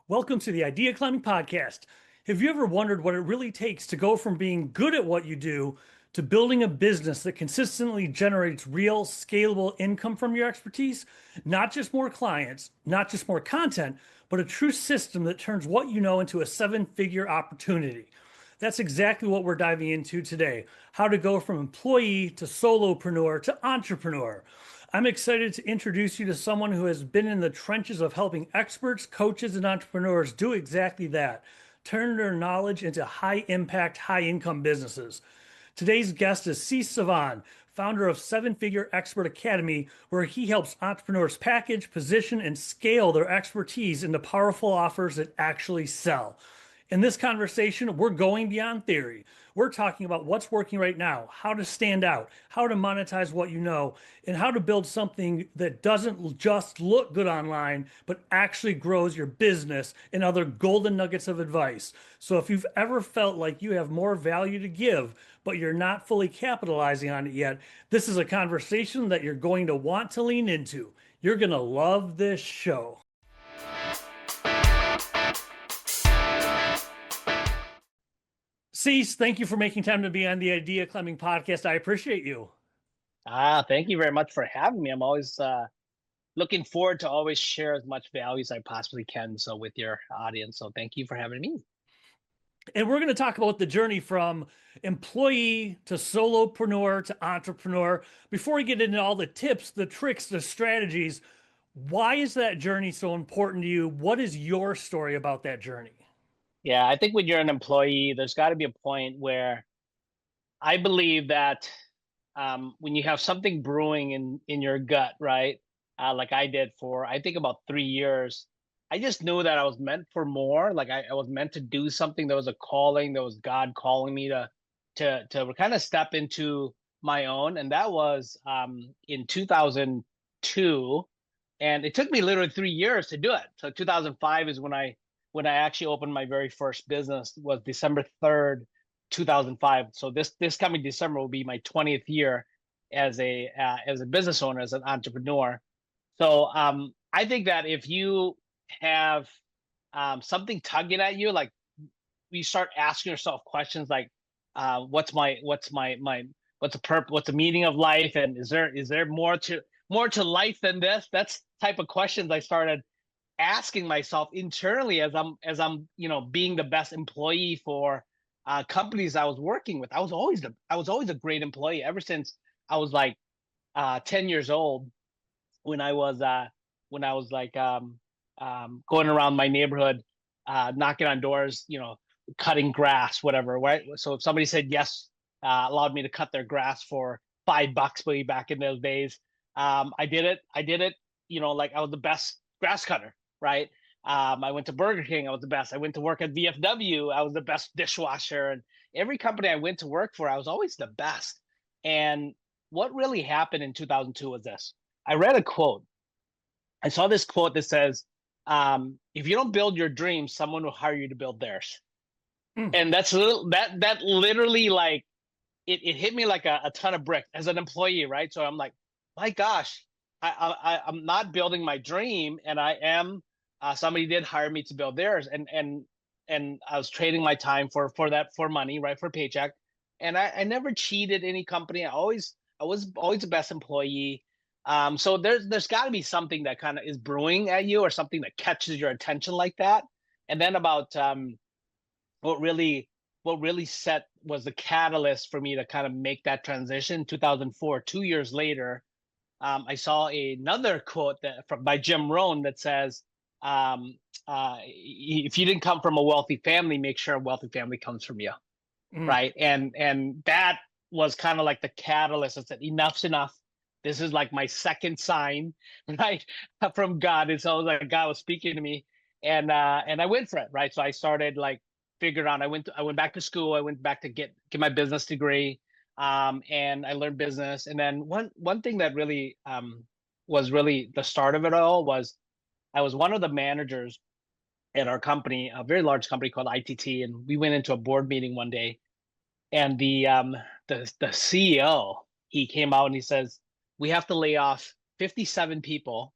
Welcome to the Idea Climbing Podcast. Have you ever wondered what it really takes to go from being good at what you do to building a business that consistently generates real, scalable income from your expertise? Not just more clients, not just more content, but a true system that turns what you know into a seven-figure opportunity. That's exactly what we're diving into today. How to go from employee to solopreneur to entrepreneur. I'm excited to introduce you to someone who has been in the trenches of helping experts, coaches, and entrepreneurs do exactly that, turn their knowledge into high impact, high income businesses. Today's guest is Sys Savanh, founder of Seven Figure Expert Academy, where he helps entrepreneurs package, position, and scale their expertise into powerful offers that actually sell. In this conversation, we're going beyond theory. We're talking about what's working right now, how to stand out, how to monetize what you know, and how to build something that doesn't just look good online, but actually grows your business and other golden nuggets of advice. So if you've ever felt like you have more value to give, but you're not fully capitalizing on it yet, this is a conversation that you're going to want to lean into. You're going to love this show. Cease, thank you for making time to be on the Idea Climbing podcast. I appreciate you. Thank you very much for having me. I'm always looking forward to always share as much value as I possibly can so with your audience. So thank you for having me. And we're going to talk about the journey from employee to solopreneur to entrepreneur. Before we get into all the tips, the tricks, the strategies, why is that journey so important to you? What is your story about that journey? Yeah, I think when you're an employee, there's got to be a point where I believe that when you have something brewing in your gut, right? Like I did for I think about 3 years, I just knew that I was meant for more. Like I was meant to do something. There was a calling. There was God calling me to kind of step into my own, and that was in 2002, and it took me literally 3 years to do it. So 2005 is when I actually opened my very first business. Was December 3rd, 2005. So this coming December will be my 20th year as a business owner, as an entrepreneur. So I think that if you have something tugging at you, like you start asking yourself questions like, what's the purpose, what's the meaning of life, and is there more to life than this? That's the type of questions I started asking myself internally as I'm being the best employee for companies I was working with. I was always a great employee ever since I was like 10 years old, when I was like going around my neighborhood, knocking on doors, cutting grass, whatever, right? So if somebody said yes, allowed me to cut their grass for $5 way back in those days, I did it, like I was the best grass cutter, right? I went to Burger King, I was the best. I went to work at VFW, I was the best dishwasher. And every company I went to work for, I was always the best. And what really happened in 2002 was this. I read a quote. I saw this quote that says, if you don't build your dreams, someone will hire you to build theirs. Mm. And that literally, like, it hit me like a ton of bricks as an employee, right? So I'm like, my gosh, I'm not building my dream, and I am. Somebody did hire me to build theirs, and I was trading my time for money, right, for a paycheck. And I never cheated any company. I was the best employee. So there's got to be something that kind of is brewing at you, or something that catches your attention like that. And then about what really what really set was the catalyst for me to kind of make that transition. 2004, 2 years later, I saw another quote by Jim Rohn that says, "If you didn't come from a wealthy family, make sure a wealthy family comes from you." Mm. Right? And that was kind of like the catalyst. I said, "Enough's enough. This is like my second sign, right, from God." And so it was like God was speaking to me, and I went for it, right? So I started like figured out. I went back to school. I went back to get my business degree, and I learned business. And then one thing that really was really the start of it all was I was one of the managers at our company, a very large company called ITT, and we went into a board meeting one day, and the CEO, he came out and he says, we have to lay off 57 people,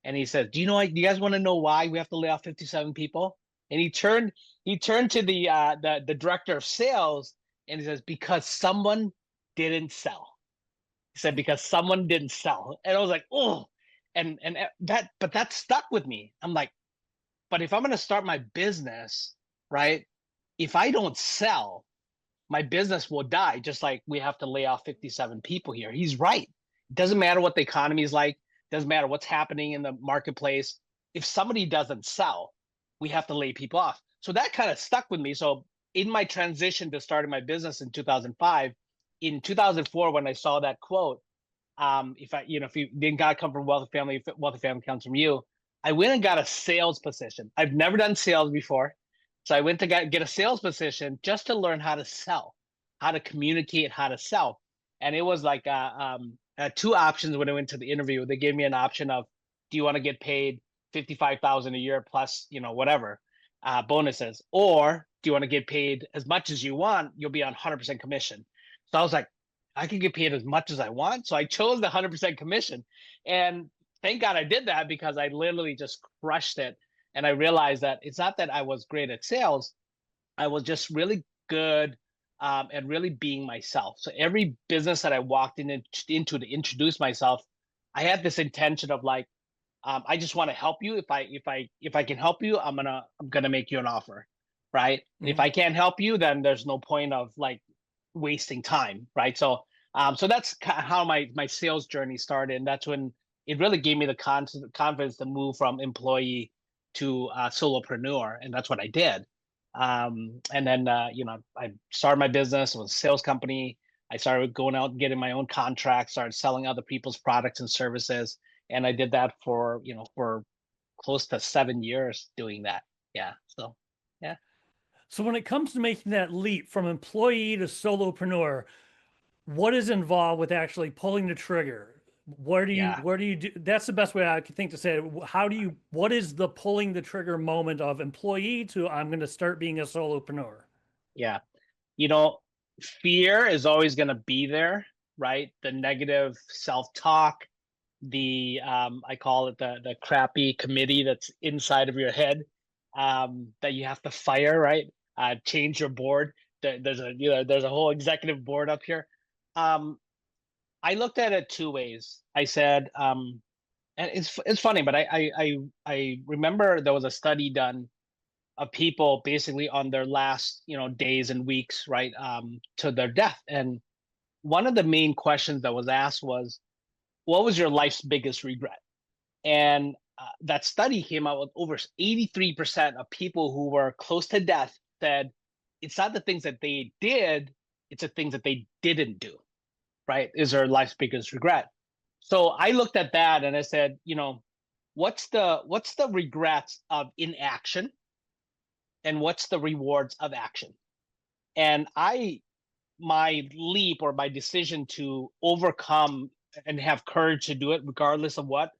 And he says, do you guys want to know why we have to lay off 57 people? And he turned to the director of sales and he says, because someone didn't sell. He said, because someone didn't sell. And I was like, oh, and that stuck with me. I'm like, but if I'm going to start my business, right? If I don't sell, my business will die, just like we have to lay off 57 people here. He's right. It doesn't matter what the economy is like, doesn't matter what's happening in the marketplace. If somebody doesn't sell, we have to lay people off. So that kind of stuck with me. So in my transition to starting my business in 2005, in 2004, when I saw that quote, if you didn't got to come from wealthy family comes from you. I went and got a sales position. I've never done sales before. So I went to get a sales position just to learn how to sell, how to communicate, how to sell. And it was like two options when I went to the interview. They gave me an option of, do you want to get paid 55,000 a year plus, whatever bonuses, or do you want to get paid as much as you want? You'll be on 100% commission. So I was like, I can get paid as much as I want. So I chose the 100% commission, and thank God I did that because I literally just crushed it. And I realized that it's not that I was great at sales. I was just really good at really being myself. So every business that I walked into to introduce myself, I had this intention of like, I just want to help you. If I can help you, I'm gonna make you an offer, right? And if Mhm. I can't help you, then there's no point of like wasting time, right? So that's how my sales journey started, and that's when it really gave me the confidence to move from employee to solopreneur, and that's what I did. And then I started my business. It was a sales company. I started going out and getting my own contracts, started selling other people's products and services, and I did that for close to 7 years doing that. Yeah. So yeah. So when it comes to making that leap from employee to solopreneur, what is involved with actually pulling the trigger? Yeah. Where do you do? That's the best way I could think to say it. What is the pulling the trigger moment of employee to I'm going to start being a solopreneur? Yeah. You know, fear is always going to be there, right? The negative self-talk, the I call it the crappy committee that's inside of your head, that you have to fire, right? Change your board. There's a whole executive board up here. Um, I looked at it two ways. I said, and it's funny, but I remember there was a study done of people basically on their last days and weeks, right, to their death. And one of the main questions that was asked was, what was your life's biggest regret? And that study came out with over 83% of people who were close to death said it's not the things that they did, it's the things that they didn't do, right? Is their life's biggest regret. So I looked at that and I said, what's the regrets of inaction and what's the rewards of action? And my leap or my decision to overcome and have courage to do it regardless of what,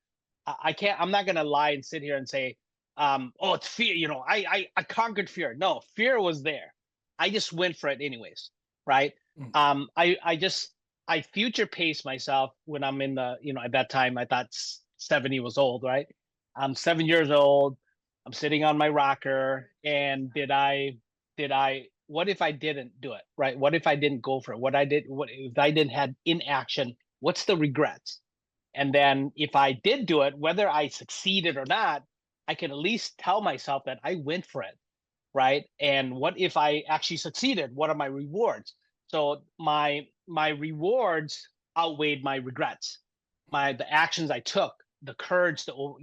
I'm not going to lie and sit here and say, oh, it's fear. I conquered fear. No, fear was there. I just went for it anyways. Right. Mm. I future pace myself when I'm in at that time, I thought 70 was old. Right. I'm 7 years old. I'm sitting on my rocker. And what if I didn't do it? Right. What if I didn't go for it? What if I didn't have inaction? What's the regrets? And then if I did do it, whether I succeeded or not, I can at least tell myself that I went for it, right? And what if I actually succeeded? What are my rewards? So my rewards outweighed my regrets. The actions I took, the courage to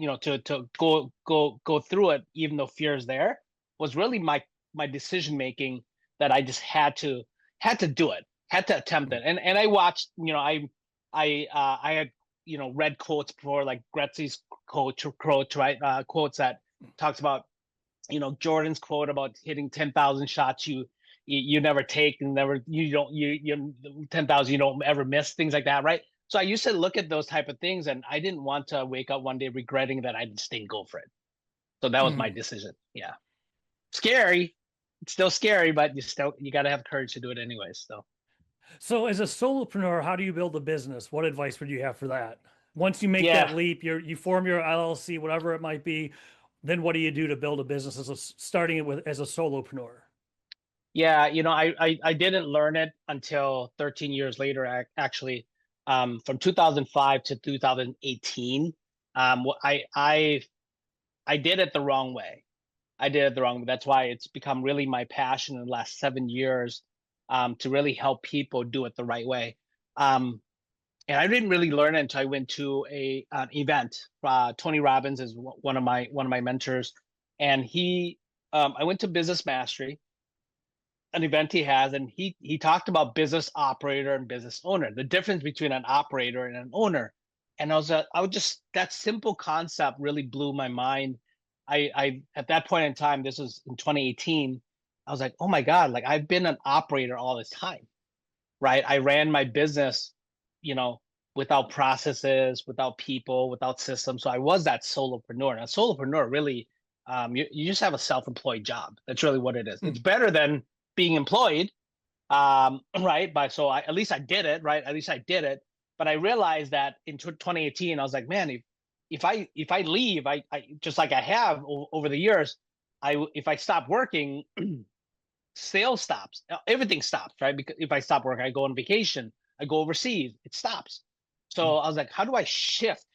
go through it, even though fear is there, was really my decision making, that I just had to do it, had to attempt it. And I watched, I had read quotes before, like Gretzky's quote, right? Quotes that talks about, Jordan's quote about hitting 10,000 shots you never take, and never you don't you 10,000 you don't ever miss, things like that, right? So I used to look at those type of things, and I didn't want to wake up one day regretting that I just didn't go for it. So that was my Mm. decision. Yeah, scary. It's still scary, but you got to have courage to do it anyways. So So as a solopreneur, how do you build a business? What advice would you have for that? Once you make that Yeah. leap, you form your LLC, whatever it might be. Then what do you do to build a business starting it with as a solopreneur? Yeah, I didn't learn it until 13 years later, actually, from 2005 to 2018. I did it the wrong way. I did it the wrong way. That's why it's become really my passion in the last 7 years, to really help people do it the right way. Um, and I didn't really learn it until I went to an event. Tony Robbins is one of my mentors, and I went to Business Mastery, an event he has, and he talked about business operator and business owner, the difference between an operator and an owner. And I would just that simple concept really blew my mind. I at that point in time, this was in 2018, I was like, oh my God, like I've been an operator all this time, right? I ran my business, you know, without processes, without people, without systems. So I was that solopreneur. And a solopreneur really, you just have a self-employed job. That's really what it is. Hmm. It's better than being employed, right? But so at least I did it, right? At least I did it. But I realized that in 2018, I was like, man, if I leave, I just like I have over the years, if I stop working, sales stops, everything stops, right? Because if I stop working, I go on vacation, I go overseas, it stops. So I was like, how do I shift?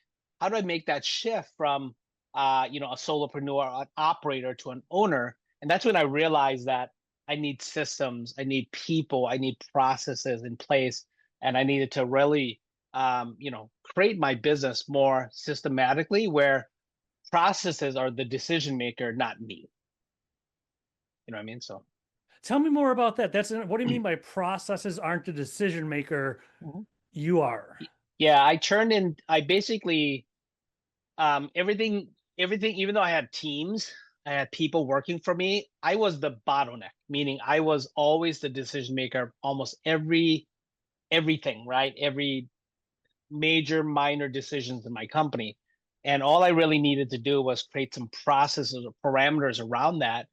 How do I make that shift from a solopreneur, an operator to an owner? And that's when I realized that I need systems, I need people, I need processes in place, and I needed to really create my business more systematically where processes are the decision maker, not me. You know what I mean? So Tell me more about that. What do you mean by processes aren't the decision maker? Mhm. You are. Yeah, I basically, everything, even though I had teams, I had people working for me, I was the bottleneck, meaning I was always the decision maker of almost everything, right? Every major, minor decisions in my company. And all I really needed to do was create some processes or parameters around that,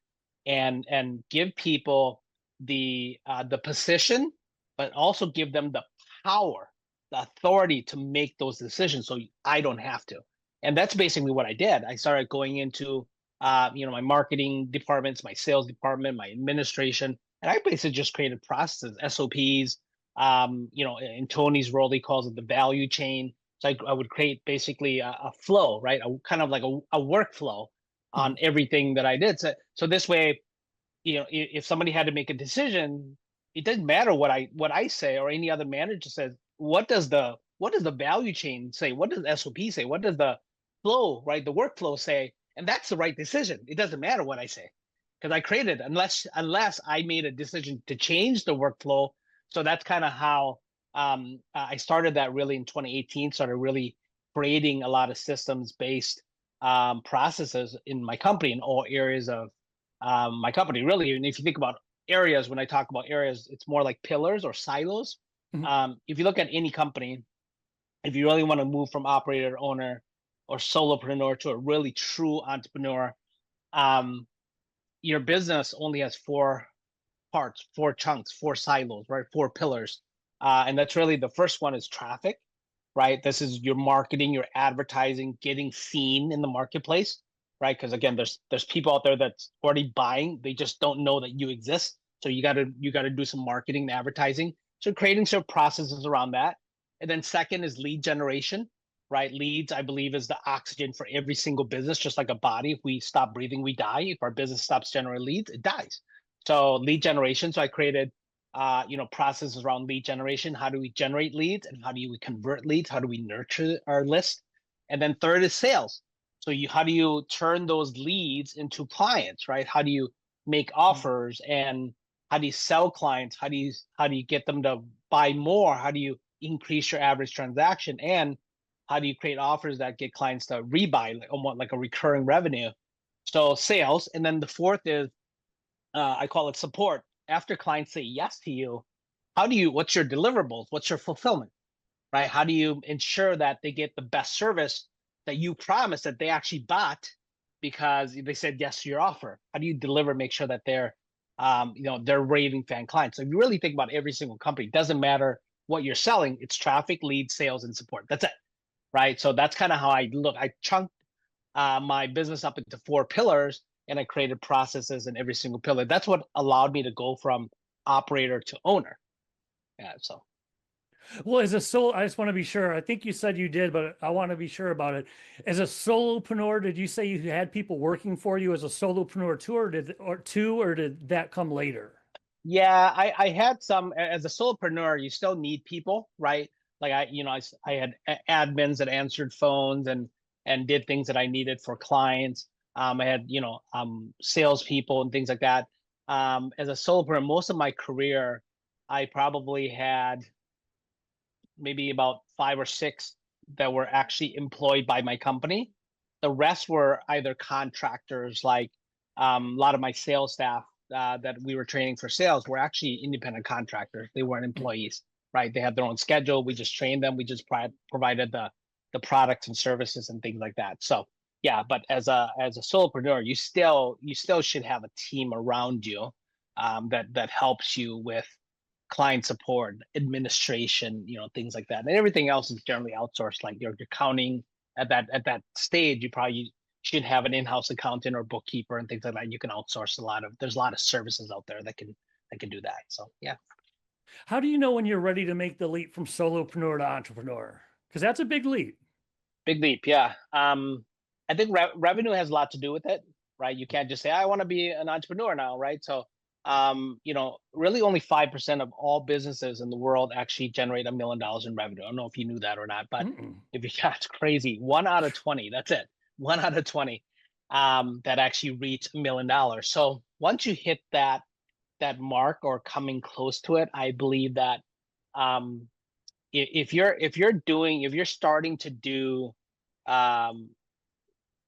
and give people the position, but also give them the power, the authority to make those decisions so I don't have to. And that's basically what I did. I started going into my marketing departments, my sales department, my administration, and I basically just created processes, SOPs. In Tony's world, he calls it the value chain. So I would create basically a flow, right? A kind of like a workflow on Mhm. everything that I did. So this way, if somebody had to make a decision, it doesn't matter what I say or any other manager says. What does the value chain say? What does SOP say? What does the flow, right? The workflow say? And that's the right decision. It doesn't matter what I say because I created unless I made a decision to change the workflow. So that's kind of how I started that really in 2018. Started really creating a lot of systems based processes in my company in all areas of my company. Really, and if you think about areas, when I talk about areas, it's more like pillars or silos. Mhm. If you look at any company, if you really want to move from operator to owner or solopreneur to a really true entrepreneur, um, your business only has four parts, four chunks, four silos, right? Four pillars. And that's really the first one is traffic, right? This is your marketing, your advertising, getting seen in the marketplace, right? Because again, there's people out there that's already buying, they just don't know that you exist. So you gotta do some marketing and advertising. So creating some processes around that. And then second is lead generation, right? Leads, I believe, is the oxygen for every single business, just like a body. If we stop breathing, we die. If our business stops generating leads, it dies. So lead generation. So I created processes around lead generation. How do we generate leads and how do we convert leads? How do we nurture our list? And then third is sales. So how do you turn those leads into clients, right? How do you make offers and how do you sell clients? How do you get them to buy more? How do you increase your average transaction? And how do you create offers that get clients to rebuy, like almost like a recurring revenue? So sales. And then the fourth is I call it support. After clients say yes to you, what's your deliverables? What's your fulfillment, right? How do you ensure that they get the best service that you promised that they actually bought because they said yes to your offer? How do you deliver, make sure that they're raving fan clients? So if you really think about every single company, it doesn't matter what you're selling, it's traffic, lead, sales, and support. That's it, right? So that's kind of how I look. I chunked my business up into 4 pillars, and I created processes in every single pillar. That's what allowed me to go from operator to owner. Yeah. So Well, as a solo, I just want to be sure. I think you said you did, but I want to be sure about it. As a solopreneur, did you say you had people working for you as a solopreneur too, or did that come later? yeah, I had some as a solopreneur. You still need people, right? Like I had admins that answered phones and did things that I needed for clients. I had salespeople and things like that. As a solopreneur, most of my career, I probably had maybe about 5 or 6 that were actually employed by my company. The rest were either contractors, like a lot of my sales staff that we were training for sales were actually independent contractors. They weren't employees, right? They had their own schedule. We just trained them. We just provided the products and services and things like that. So yeah, but as a solopreneur, you still should have a team around you that helps you with client support, administration, things like that. And everything else is generally outsourced, like your accounting. At that stage, you probably should have an in-house accountant or bookkeeper and things like that. You can outsource there's a lot of services out there that can do that. So yeah, How do you know when you're ready to make the leap from solopreneur to entrepreneur? Because that's a big leap. big leap. Yeah. I think revenue has a lot to do with it, right? You can't just say, I want to be an entrepreneur now, right? So, really only 5% of all businesses in the world actually generate $1 million in revenue. I don't know if you knew that or not, but Mm-mm. if you got it's crazy, 1 out of 20, that's it. 1 out of 20 that actually reach $1 million. So once you hit that mark or coming close to it, I believe that um, if you're starting to do um,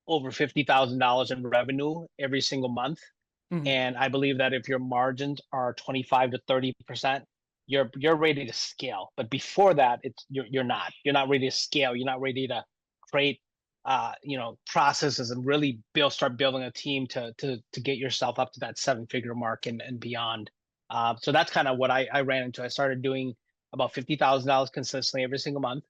over $50,000 in revenue every single month. Mhm. And I believe that if your margins are 25 to 30%, you're ready to scale. But before that, you're not ready to scale. You're not ready to create processes and really start building a team to get yourself up to that 7-figure mark and beyond. So that's kind of what I ran into. I started doing about $50,000 consistently every single month,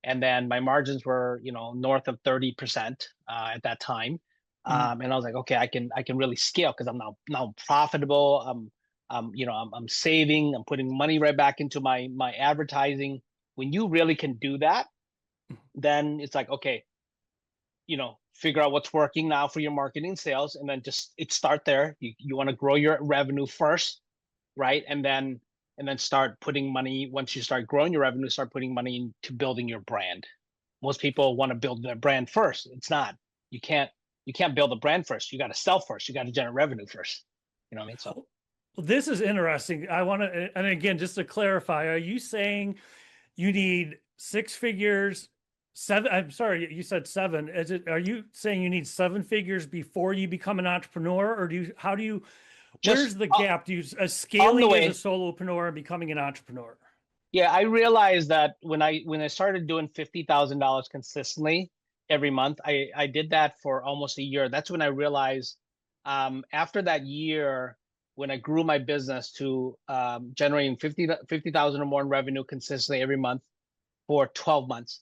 and then my margins were north of 30% at that time. Mhm. And I was like, okay, I can really scale because I'm now profitable. I'm saving. I'm putting money right back into my advertising. When you really can do that, then it's like, okay, figure out what's working now for your marketing sales, and then just start there. You want to grow your revenue first, right? And then start putting money. Once you start growing your revenue, start putting money into building your brand. Most people want to build their brand first. It's not. You can't you can't build a brand first. You got to sell first. You got to generate revenue first. You know what I mean? So Well, this is interesting. I want to, and again, just to clarify, are you saying you need 6 figures, seven? I'm sorry, you said seven. Are you saying you need 7 figures before you become an entrepreneur, or just where's the gap? Do you on the scaling as a way. solopreneur and becoming an entrepreneur? Yeah, I realized that when I started doing $50,000 consistently every month, I did that for almost a year. That's when I realized after that year, when I grew my business to generating 50,000 or more in revenue consistently every month for 12 months.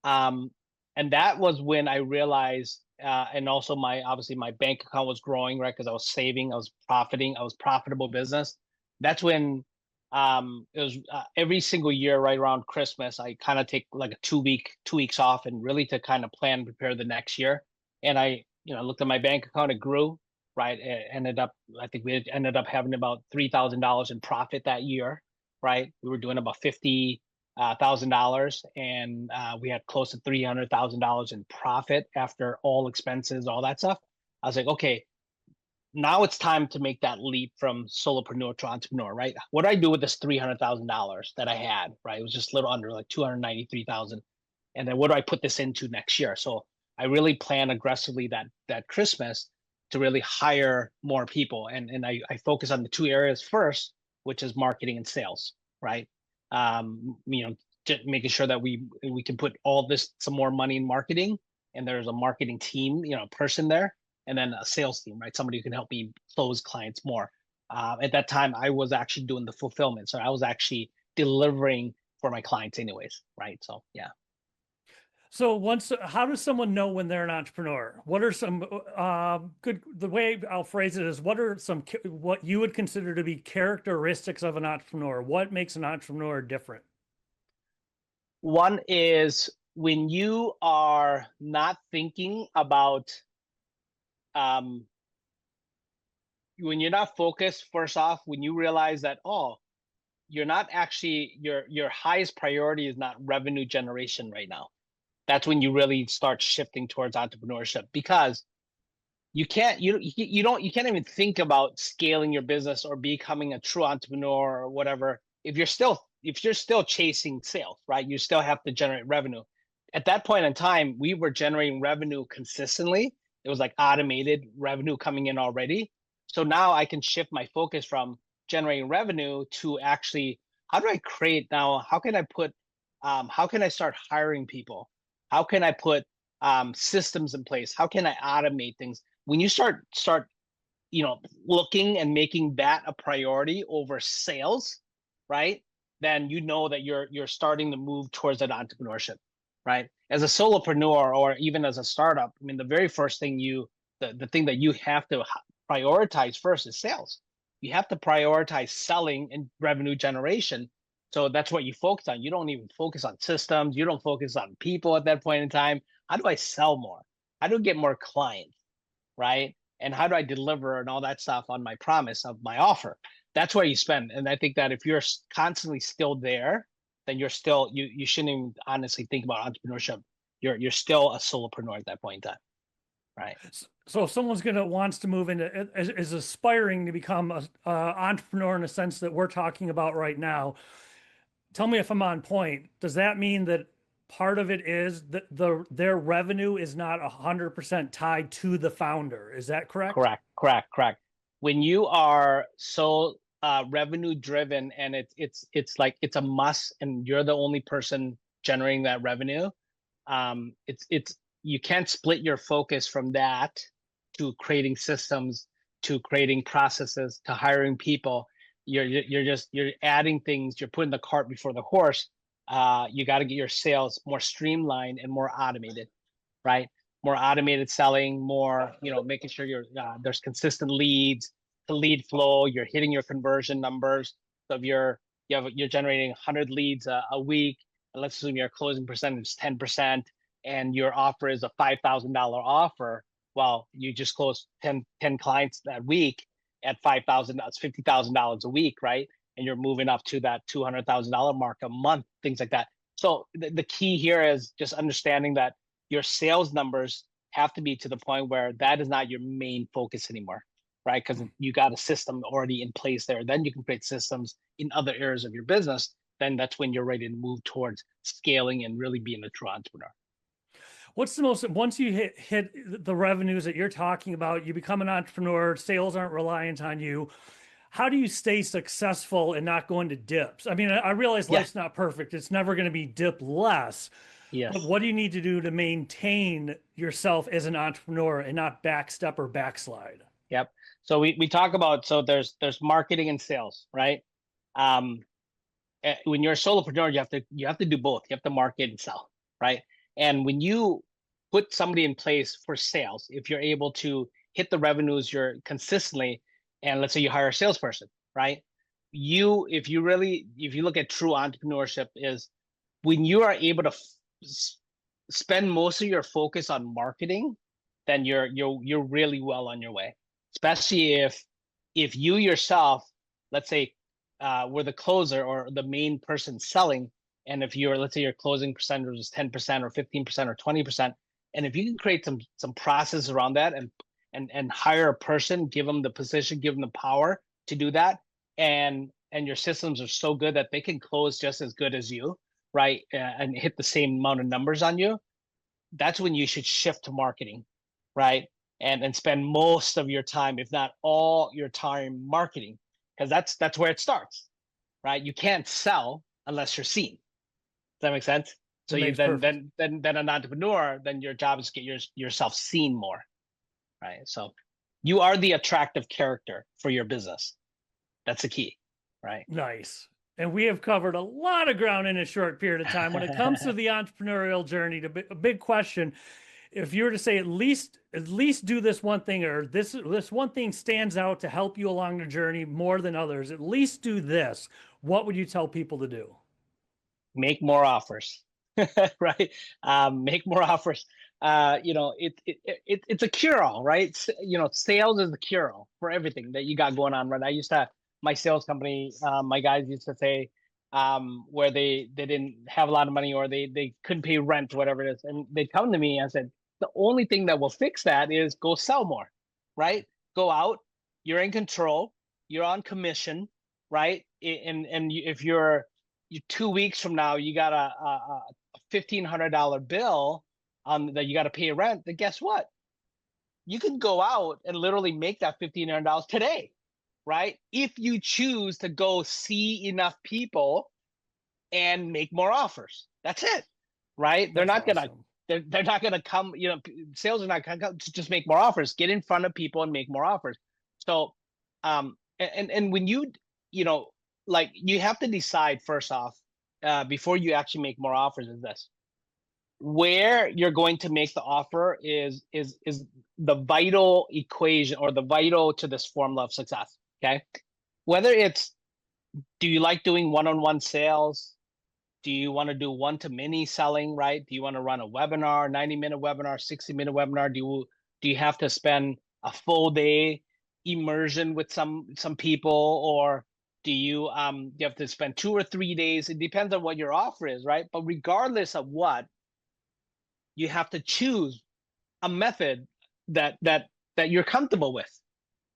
Um, and that was when I realized, and also obviously my bank account was growing, right? Because I was saving, I was profiting, I was profitable business. That's when it was every single year right around Christmas, I kind of take like a 2 weeks off and really to kind of plan and prepare the next year. And I, looked at my bank account, it grew, right? I think we ended up having about $3,000 in profit that year, right? We were doing about $50,000, and we had close to $300,000 in profit after all expenses, all that stuff. I was like, okay, now it's time to make that leap from solopreneur to entrepreneur, right? What do I do with this $300,000 that I had, right? It was just a little under like 293,000, and then what do I put this into next year? So I really plan aggressively that Christmas to really hire more people, and I focus on the 2 areas first, which is marketing and sales, right? Making sure that we can put all this some more money in marketing, and there's a marketing team, person there, and then a sales team, right? Somebody who can help me close clients more. At that time, I was actually doing the fulfillment, so I was actually delivering for my clients, anyways, right? So yeah. So how does someone know when they're an entrepreneur? What are some the way I'll phrase it is, what are what you would consider to be characteristics of an entrepreneur? What makes an entrepreneur different? One is when you are not thinking about, um, when you're not focused, first off, when you realize that, oh, you're not actually, your highest priority is not revenue generation right now. That's when you really start shifting towards entrepreneurship, because you can't even think about scaling your business or becoming a true entrepreneur or whatever if you're still chasing sales, right? You still have to generate revenue. At that point in time, we were generating revenue consistently. It was like automated revenue coming in already. So now I can shift my focus from generating revenue to actually, how do I create now? How can I start hiring people? How can I put systems in place? How can I automate things? When you start looking and making that a priority over sales, right? Then you know that you're starting to move towards that entrepreneurship, right? As a solopreneur or even as a startup, I mean, the very first thing the thing that you have to prioritize first is sales. You have to prioritize selling and revenue generation. So that's what you focus on. You don't even focus on systems. You don't focus on people at that point in time. How do I sell more? How do I get more clients? Right? And how do I deliver and all that stuff on my promise of my offer? That's where you spend. And I think that if you're constantly still there, then you shouldn't even honestly think about entrepreneurship. You're still a solopreneur at that point in time, right? So if someone's gonna wants to move into is aspiring to become a entrepreneur in a sense that we're talking about right now, tell me if I'm on point. Does that mean that part of it is that their revenue is not 100% tied to the founder? Is that correct? Correct. When you are so revenue driven and it's like it's a must and you're the only person generating that revenue, it's you can't split your focus from that to creating systems, to creating processes, to hiring people. You're adding things, you're putting the cart before the horse. You got to get your sales more streamlined and more automated, right? More automated selling, more, making sure there's consistent leads, the lead flow, you're hitting your conversion numbers. So if you're generating 100 leads a week, and let's assume your closing percentage is 10%, and your offer is a $5,000 offer. Well, you just close 10 clients that week at 5,000, that's $50,000 a week, right? And you're moving up to that $200,000 mark a month, things like that. So the key here is just understanding that your sales numbers have to be to the point where that is not your main focus anymore, right? Because you got a system already in place there. Then you can create systems in other areas of your business. Then that's when you're ready to move towards scaling and really being a true entrepreneur. What's the most, once you hit the revenues that you're talking about, you become an entrepreneur, sales aren't reliant on you. How do you stay successful and not go into dips? I mean, I realize Yeah. life's not perfect. It's never going to be dip less, but Yes. what do you need to do to maintain yourself as an entrepreneur and not backstep or backslide? Yep. So we talk about, so there's marketing and sales, right? Um, when you're a solopreneur, you have to do both. You have to market and sell, right? And when you put somebody in place for sales, if you're able to hit the revenues you're consistently, and let's say you hire a salesperson, right? If you look at true entrepreneurship, is when you are able to spend most of your focus on marketing, then you're really well on your way. Especially if you yourself, let's say, were the closer or the main person selling, and if you're, let's say, your closing percentage is 10% or 15% or 20%, and if you can create some process around that and hire a person, give them the position, give them the power to do that, and your systems are so good that they can close just as good as you, right? And hit the same amount of numbers on you, that's when you should shift to marketing, right? And spend most of your time, if not all your time, marketing, because that's where it starts, right? You can't sell unless you're seen. Does that make sense? So It you makes perfect. then an entrepreneur, then your job is to get yourself seen more, right? So you are the attractive character for your business. That's the key, right? Nice. And we have covered a lot of ground in a short period of time. When it comes to the entrepreneurial journey, a big question, if you were to say at least do this one thing, or this one thing stands out to help you along the journey more than others, at least do this, what would you tell people to do? Make more offers, right? Make more offers. It's a cure-all, right? Sales is the cure-all for everything that you got going on, right? I used to, my sales company, my guys used to say, where they didn't have a lot of money, or they couldn't pay rent, whatever it is, and they'd come to me and said, the only thing that will fix that is go sell more, right? Go out, you're in control, you're on commission, right? If you 2 weeks from now you got a $1,500 bill that you got to pay rent, then guess what? You can go out and literally make that $1,500 today, right? If you choose to go see enough people and make more offers. That's it, right? They're That's not gonna awesome. they're not gonna come. Sales are not gonna come to just make more offers. Get in front of people and make more offers. So, and when you know, like, you have to decide first off, before you actually make more offers, is this: where you're going to make the offer is the vital equation, or the vital to this formula of success. Okay, whether it's, do you like doing one-on-one sales? Do you want to do one-to-many selling, right? Do you want to run a webinar, 90-minute webinar, 60-minute webinar? Do you have to spend a full day immersion with some people, or do you have to spend 2 or 3 days? It depends on what your offer is, right? But regardless of what, you have to choose a method that you're comfortable with.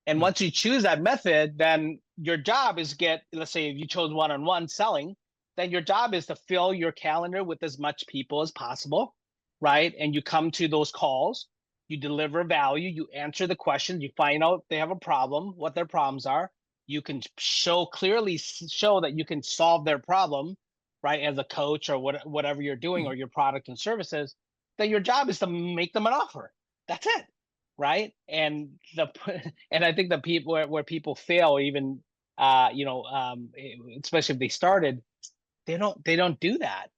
And Mm. once you choose that method, then your job is get, let's say if you chose one-on-one selling, then your job is to fill your calendar with as much people as possible, right? And you come to those calls, you deliver value, you answer the questions, you find out they have a problem, what their problems are. You can clearly show that you can solve their problem, right? As a coach, or whatever you're doing, or your product and services, then your job is to make them an offer. That's it, right? And and I think the people where people fail, even especially if they started, they don't do that,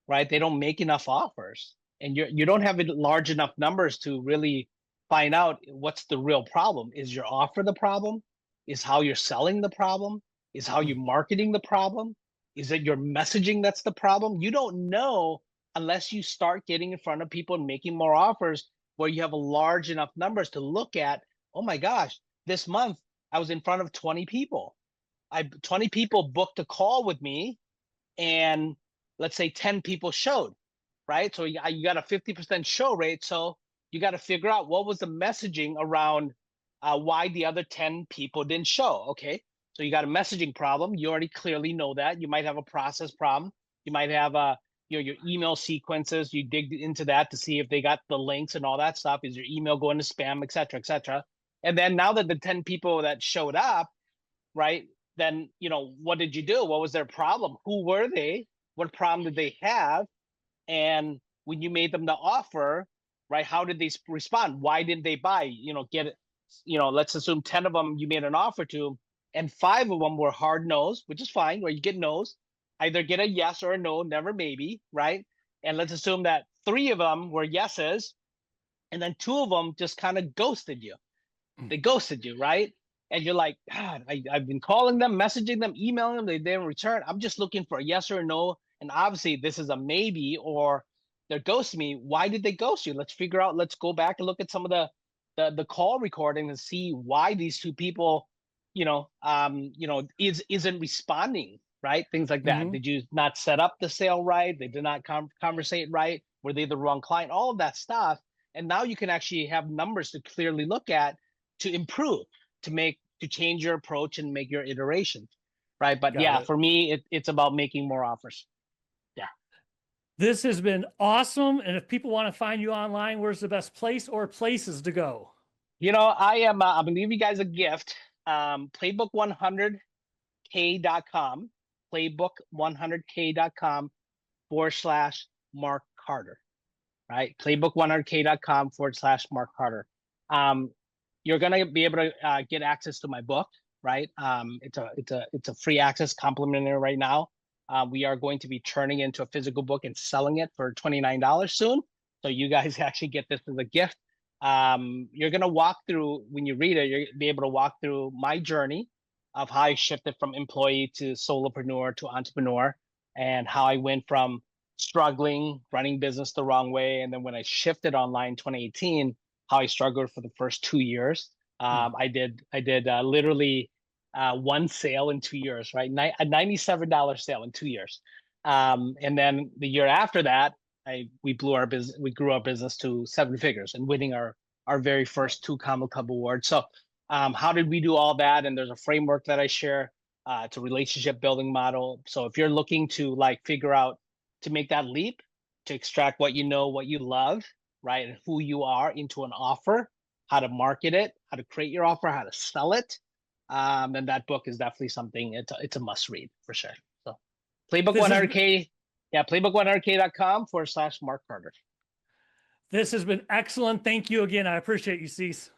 right? They don't make enough offers, and you don't have large enough numbers to really find out what's the real problem. Is your offer the problem? Is how you're selling the problem? Is how you're marketing the problem? Is it your messaging that's the problem? You don't know unless you start getting in front of people and making more offers, where you have a large enough numbers to look at. Oh my gosh, this month I was in front of 20 people. 20 people booked a call with me, and let's say 10 people showed, right? So you got a 50% show rate. So you got to figure out what was the messaging around why the other 10 people didn't show. Okay. So you got a messaging problem. You already clearly know that. You might have a process problem. You might have your email sequences. You dig into that to see if they got the links and all that stuff. Is your email going to spam, et cetera, et cetera. And then now that the 10 people that showed up, right? Then, what did you do? What was their problem? Who were they? What problem did they have? And when you made them the offer, right? How did they respond? Why didn't they buy? Get it. Let's assume 10 of them you made an offer to, and 5 of them were hard no's, which is fine, where you get no's. Either get a yes or a no, never maybe, right? And let's assume that 3 of them were yeses, and then 2 of them just kind of ghosted you. They ghosted you, right? And you're like, God, I've been calling them, messaging them, emailing them, they didn't return. I'm just looking for a yes or a no. And obviously this is a maybe, or they're ghosting me. Why did they ghost you? Let's figure out, let's go back and look at some of the call recording and see why these 2 people, isn't responding, right? Things like that. Mm-hmm. Did you not set up the sale right? They did not conversate right? Were they the wrong client? All of that stuff. And now you can actually have numbers to clearly look at, to improve, to change your approach and make your iterations, right? But Got yeah, it. for me, it's about making more offers. Yeah. This has been awesome. And if people want to find you online, where's the best place or places to go? I'm gonna give you guys a gift. Playbook100k.com, playbook100k.com/Mark Carter, right? Playbook100k.com/Mark Carter. Um, you're gonna be able to get access to my book. right? It's a free access complimentary right now. We are going to be turning into a physical book and selling it for $29 soon. So you guys actually get this as a gift. You're gonna walk through, when you read it, you'll be able to walk through my journey of how I shifted from employee to solopreneur to entrepreneur, and how I went from struggling running business the wrong way, and then when I shifted online in 2018, how I struggled for the first 2 years. I did literally one sale in 2 years, right? A $97 sale in 2 years. And then the year after that, we grew our business to seven figures and winning our very first two Camel Club awards. So how did we do all that? And there's a framework that I share. It's a relationship building model. So if you're looking to like figure out to make that leap, to extract what you know, what you love, right, and who you are into an offer, how to market it, how to create your offer, how to sell it, then that book is definitely something. It's a must read for sure. So Playbook This is 100K, yeah, playbook100k.com/Mark Carter. this has been excellent. Thank you again. I appreciate you, Sys.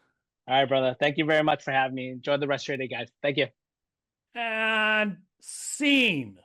All right, brother. Thank you very much for having me. Enjoy the rest of your day, guys. Thank you. And scene.